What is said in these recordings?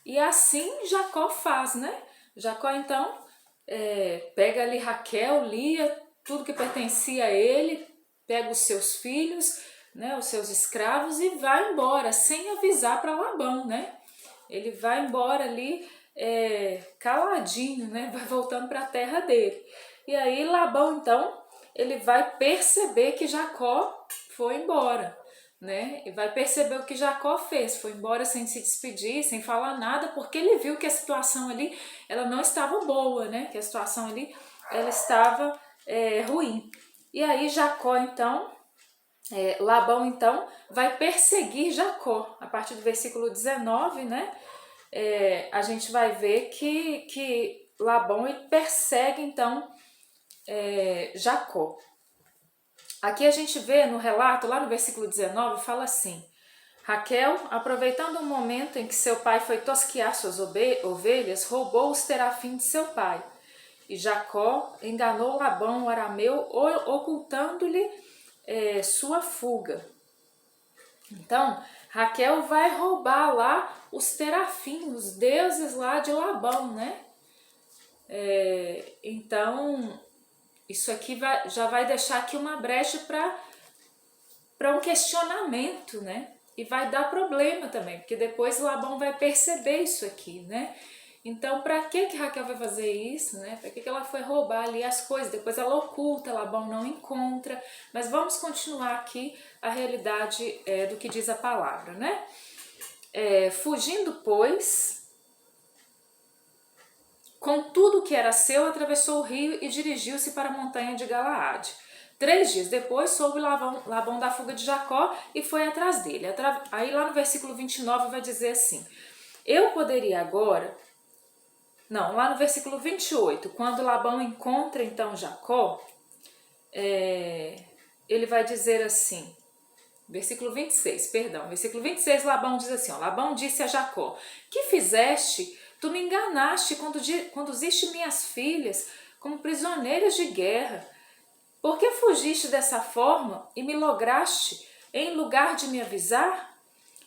E assim Jacó faz, né? Jacó então pega ali Raquel, Lia, tudo que pertencia a ele, pega os seus filhos, né, os seus escravos e vai embora, sem avisar para Labão, né? Ele vai embora ali caladinho, né? Vai voltando para a terra dele. E aí Labão então ele vai perceber que Jacó foi embora, né? E vai perceber o que Jacó fez, foi embora sem se despedir, sem falar nada, porque ele viu que a situação ali ela não estava boa, né? Que a situação ali ela estava ruim. E aí Jacó então Labão então vai perseguir Jacó. A partir do versículo 19, né? A gente vai ver que Labão ele persegue então Jacó. Aqui a gente vê no relato, lá no versículo 19, fala assim: Raquel, aproveitando o momento em que seu pai foi tosquiar suas ovelhas, roubou os terafins de seu pai. E Jacó enganou Labão, o arameu, ocultando-lhe sua fuga. Então, Raquel vai roubar lá os terafins, os deuses lá de Labão, né? Então, isso aqui já vai deixar aqui uma brecha para um questionamento, né? E vai dar problema também, porque depois Labão vai perceber isso aqui, né? Então, para que Raquel vai fazer isso, né? Para que ela foi roubar ali as coisas? Depois ela oculta, Labão não encontra. Mas vamos continuar aqui a realidade do que diz a palavra, né? Fugindo, pois, com tudo que era seu, atravessou o rio e dirigiu-se para a montanha de Galaade. 3 dias depois, soube Labão da fuga de Jacó e foi atrás dele. Aí lá no versículo 29 vai dizer assim: eu poderia agora... Não, lá no versículo 28, quando Labão encontra então Jacó, ele vai dizer assim, versículo 26, perdão, versículo 26, Labão diz assim, Labão disse a Jacó: que fizeste? Tu me enganaste quando conduziste minhas filhas como prisioneiras de guerra. Por que fugiste dessa forma e me lograste em lugar de me avisar?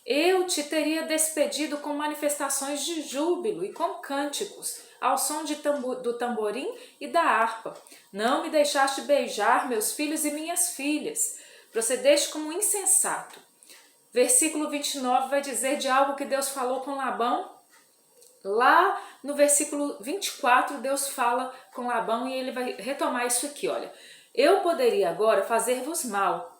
Eu te teria despedido com manifestações de júbilo e com cânticos, ao som do tamborim e da harpa. Não me deixaste beijar meus filhos e minhas filhas. Procedeste como insensato. Versículo 29 vai dizer de algo que Deus falou com Labão. Lá no versículo 24, Deus fala com Labão e ele vai retomar isso aqui, olha. Eu poderia agora fazer-vos mal,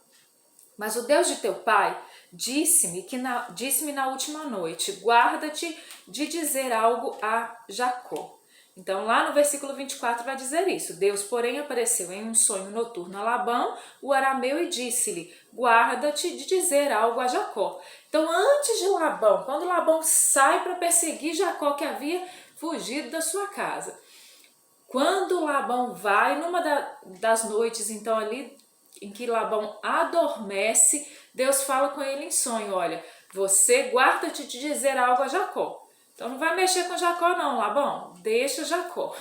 mas o Deus de teu pai disse-me na última noite: guarda-te de dizer algo a Jacó. Então lá no versículo 24 vai dizer isso: Deus, porém, apareceu em um sonho noturno a Labão, o arameu, e disse-lhe: guarda-te de dizer algo a Jacó. Então antes de Labão, quando Labão sai para perseguir Jacó, que havia fugido da sua casa, quando Labão vai, numa das noites, então ali em que Labão adormece, Deus fala com ele em sonho: olha, você guarda-te de dizer algo a Jacó. Então não vai mexer com Jacó não, Labão, deixa Jacó,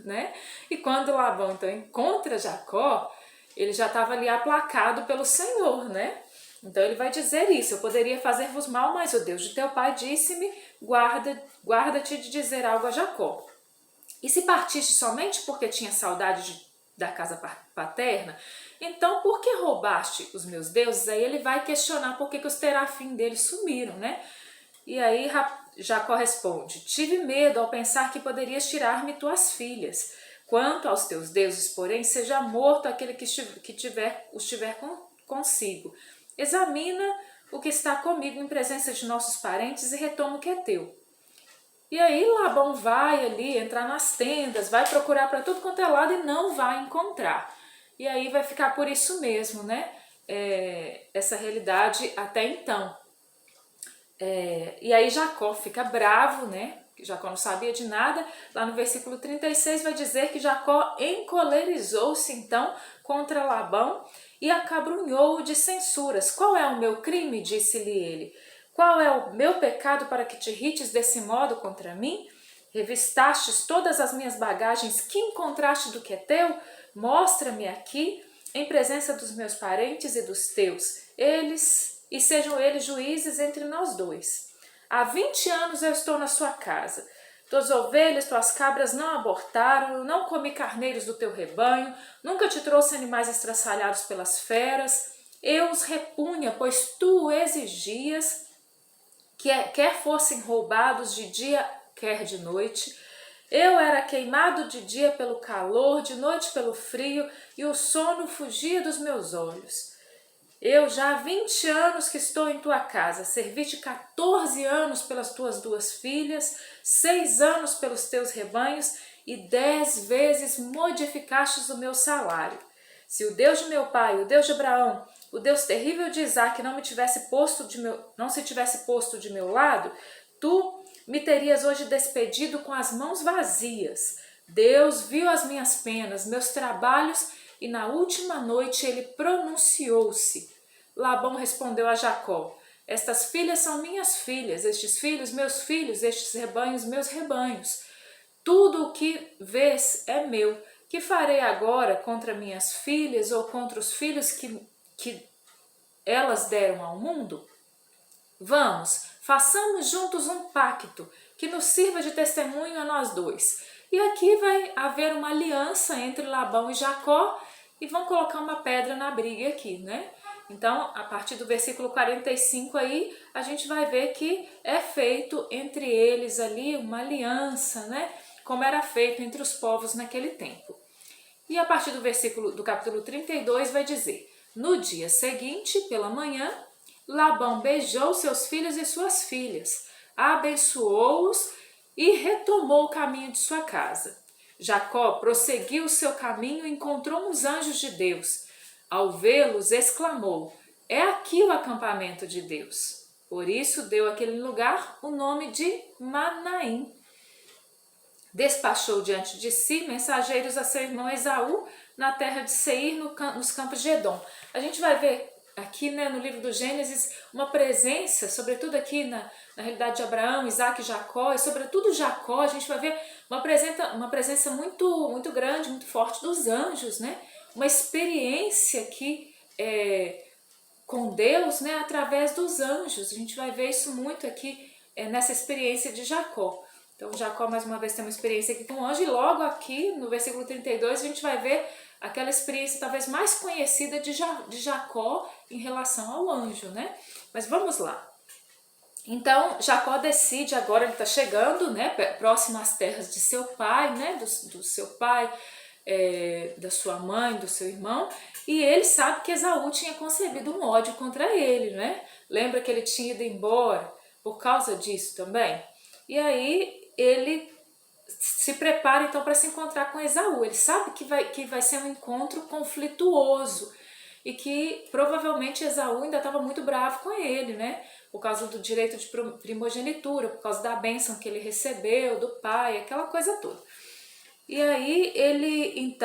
né? E quando Labão então encontra Jacó, ele já estava ali aplacado pelo Senhor, né? Então ele vai dizer isso: eu poderia fazer-vos mal, mas o Deus de teu pai disse-me: guarda-te de dizer algo a Jacó. E se partiste somente porque tinha saudade da casa paterna, então por que roubaste os meus deuses? Aí ele vai questionar por que os terafim dele sumiram, né? E aí Jacó responde: tive medo ao pensar que poderias tirar-me tuas filhas. Quanto aos teus deuses, porém, seja morto aquele que os tiver consigo. Examina o que está comigo em presença de nossos parentes e retoma o que é teu. E aí Labão vai ali entrar nas tendas, vai procurar para tudo quanto é lado e não vai encontrar. E aí vai ficar por isso mesmo, né? Essa realidade até então. E aí Jacó fica bravo, né? Jacó não sabia de nada. Lá no versículo 36 vai dizer que Jacó encolerizou-se então contra Labão e acabrunhou-o de censuras. Qual é o meu crime? Disse-lhe ele. Qual é o meu pecado para que te irrites desse modo contra mim? Revistastes todas as minhas bagagens, que encontraste do que é teu? Mostra-me aqui, em presença dos meus parentes e dos teus, e sejam eles juízes entre nós dois. há 20 anos eu estou na sua casa. Tuas ovelhas, tuas cabras não abortaram, eu não comi carneiros do teu rebanho, nunca te trouxe animais estraçalhados pelas feras. Eu os repunha, pois tu exigias, quer fossem roubados de dia, quer de noite. Eu era queimado de dia pelo calor, de noite pelo frio, e o sono fugia dos meus olhos. Eu já há 20 anos que estou em tua casa, servi-te 14 anos pelas tuas 2 filhas, 6 anos pelos teus rebanhos, e 10 vezes modificastes o meu salário. Se o Deus de meu pai, o Deus de Abraão, o Deus terrível de Isaque não se tivesse posto de meu lado, tu me terias hoje despedido com as mãos vazias. Deus viu as minhas penas, meus trabalhos, e na última noite ele pronunciou-se. Labão respondeu a Jacó: estas filhas são minhas filhas, estes filhos meus filhos, estes rebanhos meus rebanhos. Tudo o que vês é meu. Que farei agora contra minhas filhas ou contra os filhos que elas deram ao mundo? Vamos, façamos juntos um pacto que nos sirva de testemunho a nós dois. E aqui vai haver uma aliança entre Labão e Jacó, e vão colocar uma pedra na briga aqui, né? Então, a partir do versículo 45 aí, a gente vai ver que é feito entre eles ali uma aliança, né? Como era feito entre os povos naquele tempo. E a partir do capítulo 32 vai dizer: no dia seguinte, pela manhã, Labão beijou seus filhos e suas filhas, abençoou-os e retomou o caminho de sua casa. Jacó prosseguiu o seu caminho e encontrou uns anjos de Deus. Ao vê-los, exclamou: é aqui o acampamento de Deus. Por isso deu àquele lugar o nome de Manaim. Despachou diante de si mensageiros a seu irmão Esaú na terra de Seir, nos campos de Edom. A gente vai ver aqui, né, no livro do Gênesis, uma presença, sobretudo aqui na realidade de Abraão, Isaque e Jacó, e sobretudo Jacó, a gente vai ver uma presença muito, muito grande, muito forte dos anjos, né? Uma experiência aqui com Deus, né, através dos anjos. A gente vai ver isso muito aqui nessa experiência de Jacó. Então Jacó mais uma vez tem uma experiência aqui com o anjo, e logo aqui no versículo 32 a gente vai ver aquela experiência talvez mais conhecida de Jacó em relação ao anjo, né? Mas vamos lá. Então Jacó decide, agora ele está chegando, né, próximo às terras de seu pai, né, do seu pai, da sua mãe, do seu irmão, e ele sabe que Esaú tinha concebido um ódio contra ele, né? Lembra que ele tinha ido embora por causa disso também? E aí ele se prepara então para se encontrar com Esaú. Ele sabe que vai ser um encontro conflituoso e que provavelmente Esaú ainda estava muito bravo com ele, né? Por causa do direito de primogenitura, por causa da bênção que ele recebeu do pai, aquela coisa toda. E aí ele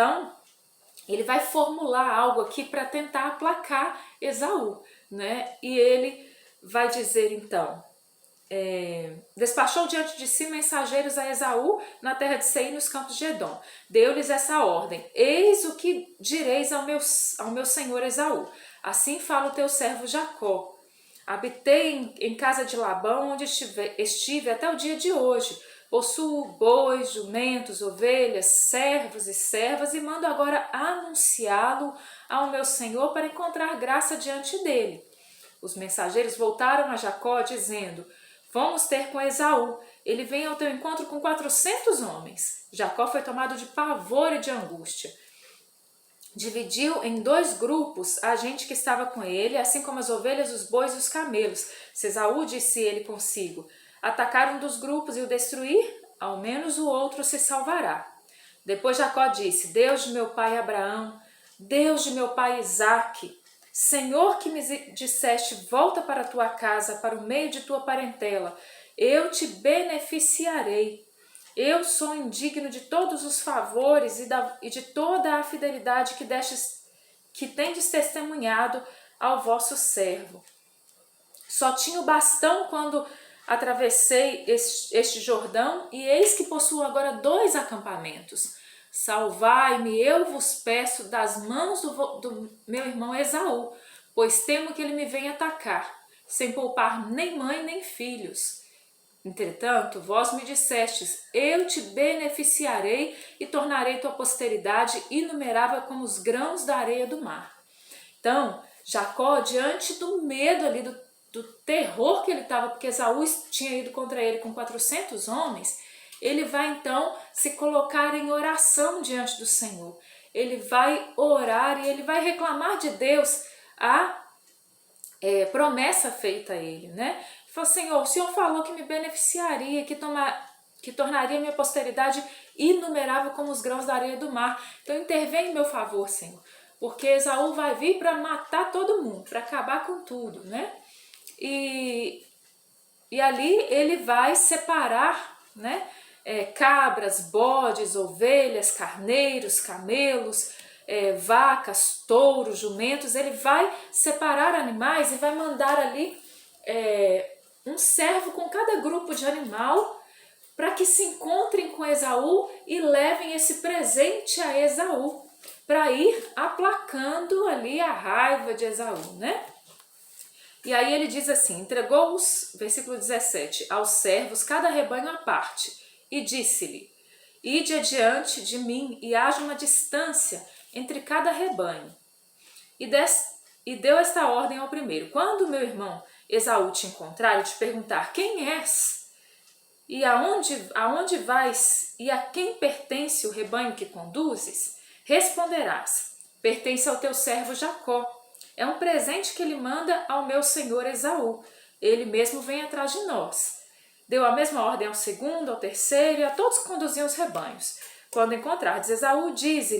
vai formular algo aqui para tentar aplacar Esaú, né? E ele vai dizer então: despachou diante de si mensageiros a Esaú na terra de Seir, nos campos de Edom. Deu-lhes essa ordem: eis o que direis ao meu senhor Esaú. Assim fala o teu servo Jacó. Habitei em casa de Labão, onde estive até o dia de hoje. Possuo bois, jumentos, ovelhas, servos e servas, e mando agora anunciá-lo ao meu senhor para encontrar graça diante dele. Os mensageiros voltaram a Jacó dizendo: vamos ter com Esaú, ele vem ao teu encontro com 400 homens. Jacó foi tomado de pavor e de angústia. Dividiu em 2 grupos a gente que estava com ele, assim como as ovelhas, os bois e os camelos. Se Esaú, disse ele consigo, atacar um dos grupos e o destruir, ao menos o outro se salvará. Depois Jacó disse: Deus de meu pai Abraão, Deus de meu pai Isaque, Senhor que me disseste, volta para a tua casa, para o meio de tua parentela, eu te beneficiarei. Eu sou indigno de todos os favores e de toda a fidelidade que tendes testemunhado ao vosso servo. Só tinha o bastão quando atravessei este Jordão, e eis que possuo agora 2 acampamentos. Salvai-me, eu vos peço, das mãos do meu irmão Esaú, pois temo que ele me venha atacar, sem poupar nem mãe nem filhos. Entretanto, vós me dissestes, eu te beneficiarei e tornarei tua posteridade inumerável como os grãos da areia do mar. Então, Jacó, diante do medo ali, do terror que ele estava, porque Esaú tinha ido contra ele com 400 homens, ele vai então se colocar em oração diante do Senhor. Ele vai orar e ele vai reclamar de Deus a promessa feita a ele, né? Ele falou: Senhor, o Senhor falou que me beneficiaria, que tornaria minha posteridade inumerável como os grãos da areia do mar. Então intervém em meu favor, Senhor, porque Esaú vai vir para matar todo mundo, para acabar com tudo, né? E ali ele vai separar, né? Cabras, bodes, ovelhas, carneiros, camelos, vacas, touros, jumentos. Ele vai separar animais e vai mandar ali um servo com cada grupo de animal para que se encontrem com Esaú e levem esse presente a Esaú, para ir aplacando ali a raiva de Esaú, né? E aí ele diz assim, entregou-os, versículo 17, aos servos cada rebanho à parte, e disse-lhe, ide adiante de mim e haja uma distância entre cada rebanho. E deu esta ordem ao primeiro, quando meu irmão Esaú te encontrar e te perguntar quem és, e aonde vais, e a quem pertence o rebanho que conduzes, responderás, pertence ao teu servo Jacó. É um presente que ele manda ao meu senhor Esaú. Ele mesmo vem atrás de nós. Deu a mesma ordem ao segundo, ao terceiro e a todos que conduziam os rebanhos. Quando encontrardes Esaú, disse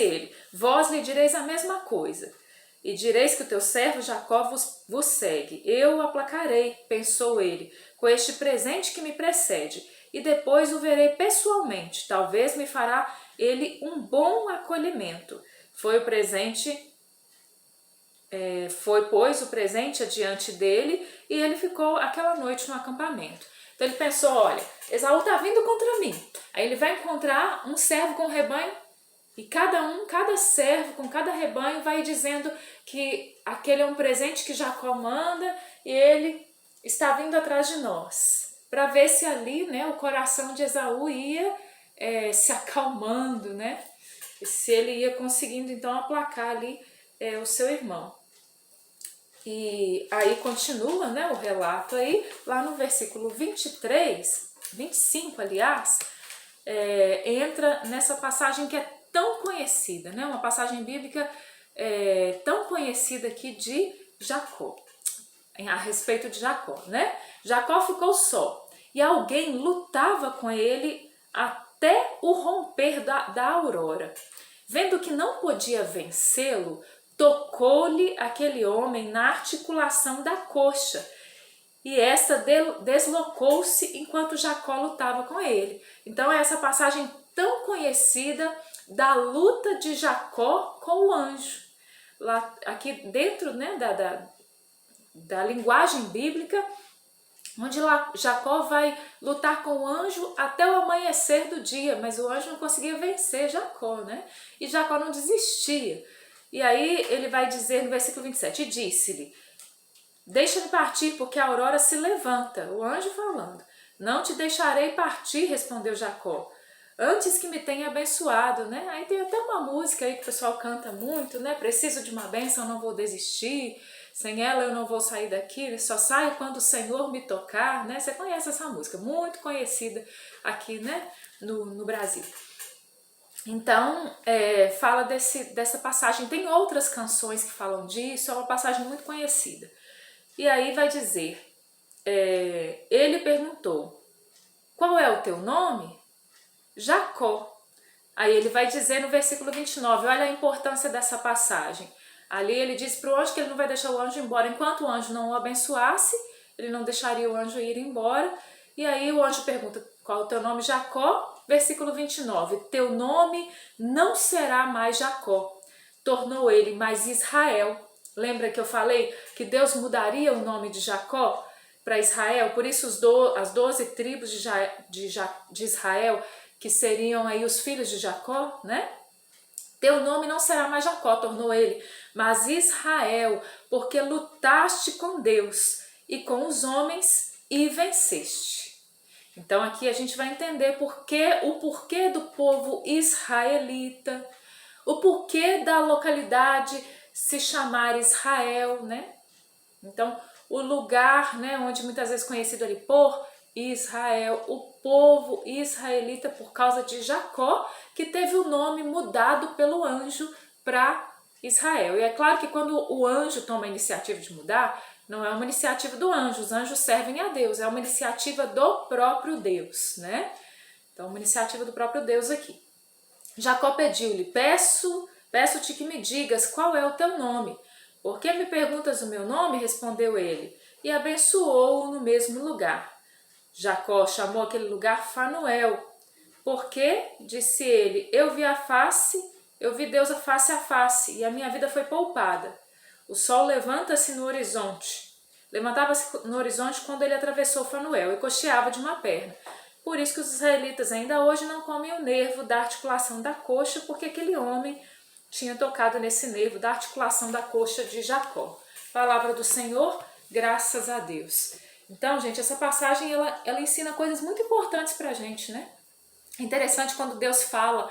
ele, vós lhe direis a mesma coisa. E direis que o teu servo Jacó vos segue. Eu o aplacarei, pensou ele, com este presente que me precede, e depois o verei pessoalmente. Talvez me fará ele um bom acolhimento. Foi, pois, o presente adiante dele, e ele ficou aquela noite no acampamento. Então ele pensou, olha, Esaú está vindo contra mim. Aí ele vai encontrar um servo com rebanho, e cada servo com cada rebanho vai dizendo que aquele é um presente que Jacó manda e ele está vindo atrás de nós. Para ver se ali, né, o coração de Esaú ia se acalmando, né? E se ele ia conseguindo então aplacar ali o seu irmão. E aí continua, né, o relato aí, lá no versículo 23, 25 aliás, entra nessa passagem que é tão conhecida, né? Uma passagem bíblica tão conhecida aqui de Jacó, a respeito de Jacó, né? Jacó ficou só e alguém lutava com ele até o romper da aurora. Vendo que não podia vencê-lo, tocou-lhe aquele homem na articulação da coxa, e esta deslocou-se enquanto Jacó lutava com ele. Então é essa passagem tão conhecida da luta de Jacó com o anjo. Lá, aqui dentro, né, da linguagem bíblica, onde lá Jacó vai lutar com o anjo até o amanhecer do dia, mas o anjo não conseguia vencer Jacó, né? E Jacó não desistia. E aí ele vai dizer no versículo 27, e disse-lhe, deixa-me partir, porque a aurora se levanta. O anjo falando, não te deixarei partir, respondeu Jacó, antes que me tenha abençoado, né? Aí tem até uma música aí que o pessoal canta muito, né? Preciso de uma bênção, não vou desistir, sem ela eu não vou sair daqui, só saio quando o Senhor me tocar, né? Você conhece essa música, muito conhecida aqui, né? No Brasil. Então, fala dessa passagem. Tem outras canções que falam disso, é uma passagem muito conhecida. E aí vai dizer, ele perguntou, qual é o teu nome? Jacó. Aí ele vai dizer no versículo 29, olha a importância dessa passagem. Ali ele diz para o anjo que ele não vai deixar o anjo embora enquanto o anjo não o abençoasse, ele não deixaria o anjo ir embora. E aí o anjo pergunta, qual é o teu nome? Jacó. Versículo 29, teu nome não será mais Jacó, tornou ele mais Israel. Lembra que eu falei que Deus mudaria o nome de Jacó para Israel? Por isso as 12 tribos de Israel, que seriam aí os filhos de Jacó, né? Teu nome não será mais Jacó, tornou ele, mas Israel, porque lutaste com Deus e com os homens e venceste. Então aqui a gente vai entender o porquê do povo israelita, o porquê da localidade se chamar Israel, né? Então o lugar, né, onde muitas vezes conhecido ali por Israel, o povo israelita por causa de Jacó, que teve o nome mudado pelo anjo para Israel. E é claro que quando o anjo toma a iniciativa de mudar, não é uma iniciativa do anjo, os anjos servem a Deus, é uma iniciativa do próprio Deus, né? Então, uma iniciativa do próprio Deus aqui. Jacó pediu-lhe, peço-te que me digas qual é o teu nome. Por que me perguntas o meu nome? Respondeu ele, e abençoou-o no mesmo lugar. Jacó chamou aquele lugar Fanuel, porque, disse ele, eu vi Deus face a face, e a minha vida foi poupada. O sol levanta-se no horizonte. Levantava-se no horizonte quando ele atravessou Fanuel e coxeava de uma perna. Por isso que os israelitas ainda hoje não comem o nervo da articulação da coxa, porque aquele homem tinha tocado nesse nervo da articulação da coxa de Jacó. Palavra do Senhor, graças a Deus. Então, gente, essa passagem ela ensina coisas muito importantes para a gente, né? É interessante quando Deus fala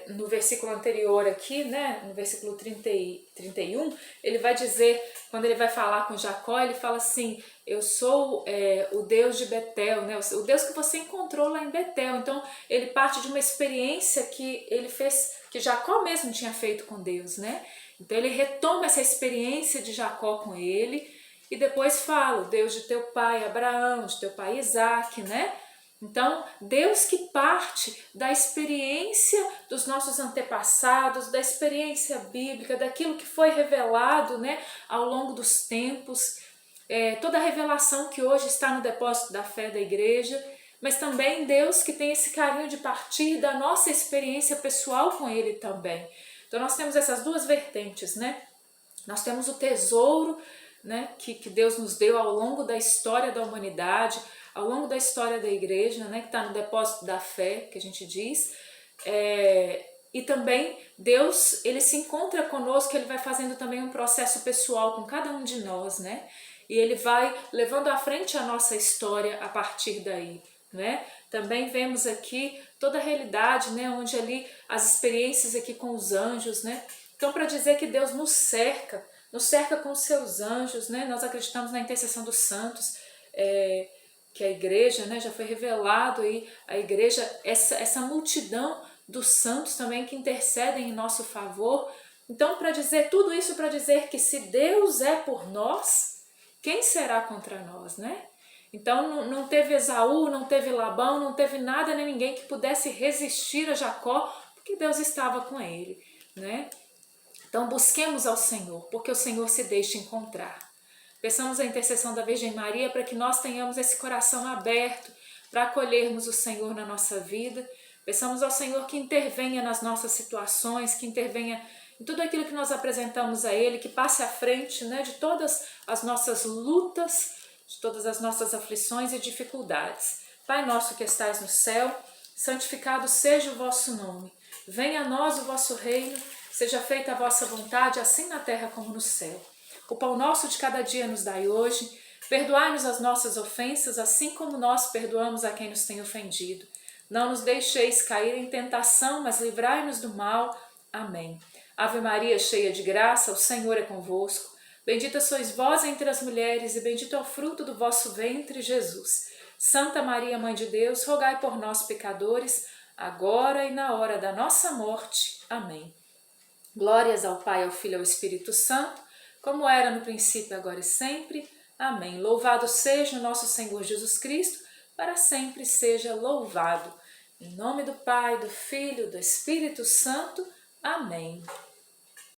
no versículo anterior aqui, né, no versículo 31, ele vai dizer, quando ele vai falar com Jacó, ele fala assim, eu sou o Deus de Betel, né, o Deus que você encontrou lá em Betel. Então ele parte de uma experiência que ele fez, que Jacó mesmo tinha feito com Deus, né? Então ele retoma essa experiência de Jacó com ele e depois fala, o Deus de teu pai Abraão, de teu pai Isaac, né? Então, Deus que parte da experiência dos nossos antepassados, da experiência bíblica, daquilo que foi revelado, né, ao longo dos tempos, toda a revelação que hoje está no depósito da fé da igreja, mas também Deus que tem esse carinho de partir da nossa experiência pessoal com Ele também. Então nós temos essas duas vertentes, né? Nós temos o tesouro, né, que Deus nos deu ao longo da história da humanidade, ao longo da história da igreja, né, que está no depósito da fé, que a gente diz, e também Deus, ele se encontra conosco, ele vai fazendo também um processo pessoal com cada um de nós, né, e ele vai levando à frente a nossa história a partir daí, né. Também vemos aqui toda a realidade, né, onde ali as experiências aqui com os anjos, né, então para dizer que Deus nos cerca com os seus anjos, né, nós acreditamos na intercessão dos santos, que a igreja, né, já foi revelado aí, a igreja, essa multidão dos santos também que intercedem em nosso favor. Então, para dizer tudo isso, para dizer que se Deus é por nós, quem será contra nós, né? Então não teve Esaú, não teve Labão, não teve nada nem ninguém que pudesse resistir a Jacó, porque Deus estava com ele, né? Então busquemos ao Senhor, porque o Senhor se deixa encontrar. Peçamos a intercessão da Virgem Maria para que nós tenhamos esse coração aberto para acolhermos o Senhor na nossa vida. Peçamos ao Senhor que intervenha nas nossas situações, que intervenha em tudo aquilo que nós apresentamos a Ele, que passe à frente, né, de todas as nossas lutas, de todas as nossas aflições e dificuldades. Pai nosso que estais no céu, santificado seja o vosso nome. Venha a nós o vosso reino, seja feita a vossa vontade, assim na terra como no céu. O pão nosso de cada dia nos dai hoje, perdoai-nos as nossas ofensas, assim como nós perdoamos a quem nos tem ofendido. Não nos deixeis cair em tentação, mas livrai-nos do mal. Amém. Ave Maria, cheia de graça, o Senhor é convosco. Bendita sois vós entre as mulheres, e bendito é o fruto do vosso ventre, Jesus. Santa Maria, Mãe de Deus, rogai por nós, pecadores, agora e na hora da nossa morte. Amém. Glórias ao Pai, ao Filho e ao Espírito Santo, como era no princípio, agora e sempre. Amém. Louvado seja o nosso Senhor Jesus Cristo, para sempre seja louvado. Em nome do Pai, do Filho e do Espírito Santo. Amém.